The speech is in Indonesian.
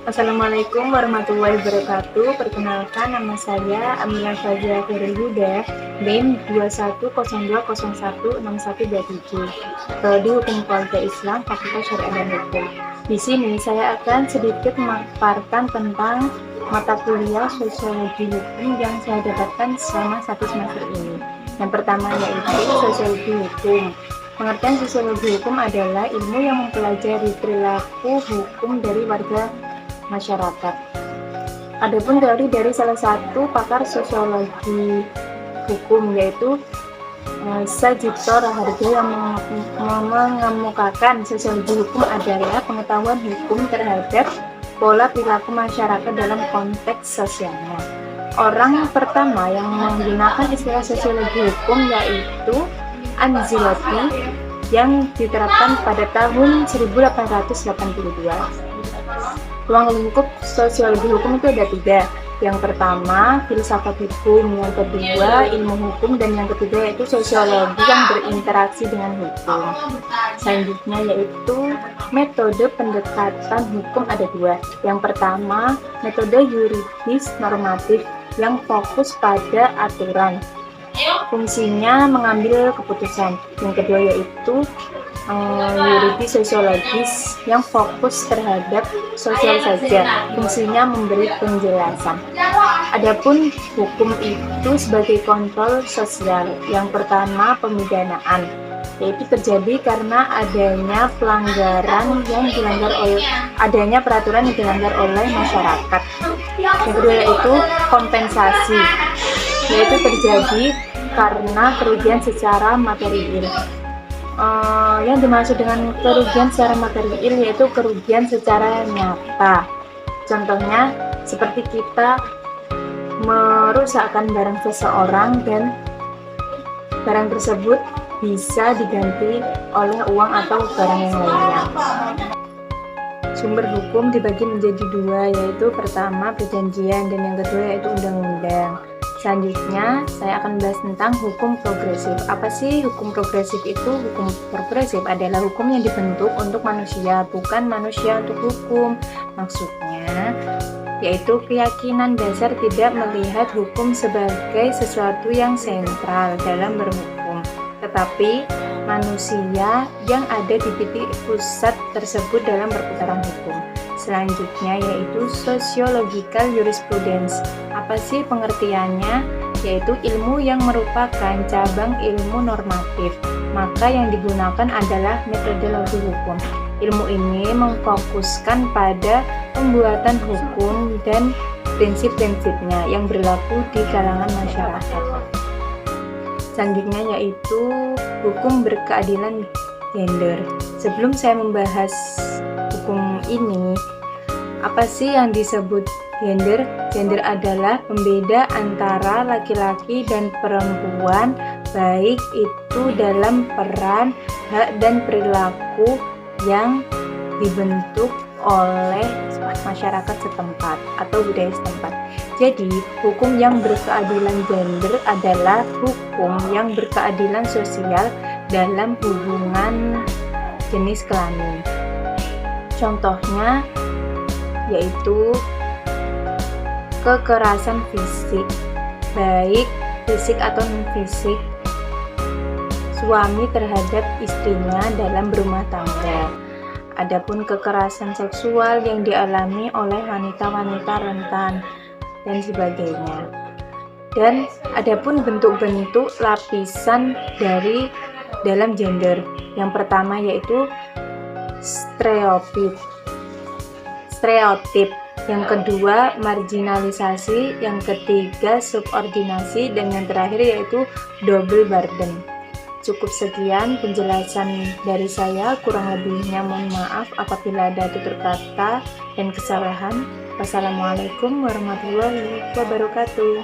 Assalamualaikum warahmatullahi wabarakatuh. Perkenalkan, nama saya Amila Fazia Huda, NIM 2102016127, Prodi Hukum Keluarga Islam, Fakultas Syariah dan Hukum. Di sini saya akan sedikit memaparkan tentang mata kuliah Sosiologi Hukum yang saya dapatkan selama 1 semester ini. Yang pertama yaitu Sosiologi Hukum. Pengertian sosiologi hukum adalah ilmu yang mempelajari perilaku hukum dari warga masyarakat. Adapun teori dari salah satu pakar sosiologi hukum yaitu Sajito Raharjo yang mengemukakan sosiologi hukum adalah pengetahuan hukum terhadap pola perilaku masyarakat dalam konteks sosialnya. Orang pertama yang menggunakan istilah sosiologi hukum yaitu Anzilotti yang diterapkan pada tahun 1882. Ruang lingkup sosiologi hukum itu ada 3. Yang pertama, filsafat hukum, yang kedua, ilmu hukum, dan yang ketiga yaitu sosiologi yang berinteraksi dengan hukum. Selanjutnya yaitu metode pendekatan hukum ada 2. Yang pertama, metode yuridis normatif yang fokus pada aturan. Fungsinya mengambil keputusan. Yang kedua yaitu yuridis sosiologis yang fokus terhadap sosial saja, fungsinya memberi penjelasan. Adapun hukum itu sebagai kontrol sosial. Yang pertama, pemidanaan, yaitu terjadi karena adanya pelanggaran yang dilanggar oleh peraturan yang dilanggar oleh masyarakat. Yang kedua yaitu kompensasi, yaitu terjadi karena kerugian secara material. Yang dimaksud dengan kerugian secara material yaitu kerugian secara nyata. Contohnya seperti kita merusakkan barang seseorang dan barang tersebut bisa diganti oleh uang atau barang yang lainnya. Sumber hukum dibagi menjadi 2, yaitu pertama perjanjian dan yang kedua yaitu undang-undang. Selanjutnya, saya akan bahas tentang hukum progresif. Apa sih hukum progresif itu? Hukum progresif adalah hukum yang dibentuk untuk manusia, bukan manusia untuk hukum. Maksudnya, yaitu keyakinan dasar tidak melihat hukum sebagai sesuatu yang sentral dalam berhukum, tetapi manusia yang ada di titik pusat tersebut dalam perputaran hukum. Selanjutnya yaitu sociological jurisprudence. Apa sih pengertiannya? Yaitu ilmu yang merupakan cabang ilmu normatif. Maka yang digunakan adalah metodologi hukum. Ilmu ini memfokuskan pada pembuatan hukum dan prinsip-prinsipnya yang berlaku di kalangan masyarakat. Selanjutnya yaitu hukum berkeadilan gender. Sebelum saya membahas hukum ini, apa sih yang disebut gender? Gender adalah pembeda antara laki-laki dan perempuan, baik itu dalam peran, hak, dan perilaku yang dibentuk oleh masyarakat setempat atau budaya setempat. Jadi, hukum yang berkeadilan gender adalah hukum yang berkeadilan sosial dalam hubungan jenis kelamin. Contohnya yaitu kekerasan fisik, baik fisik atau non-fisik, suami terhadap istrinya dalam berumah tangga. Adapun kekerasan seksual yang dialami oleh wanita-wanita rentan dan sebagainya. Dan adapun bentuk-bentuk lapisan dari dalam gender. Yang pertama yaitu stereotip, yang kedua marginalisasi, yang ketiga subordinasi, dan yang terakhir yaitu double burden. Cukup sekian penjelasan dari saya, kurang lebihnya mohon maaf apabila ada tutur kata dan kesalahan. Wassalamualaikum warahmatullahi wabarakatuh.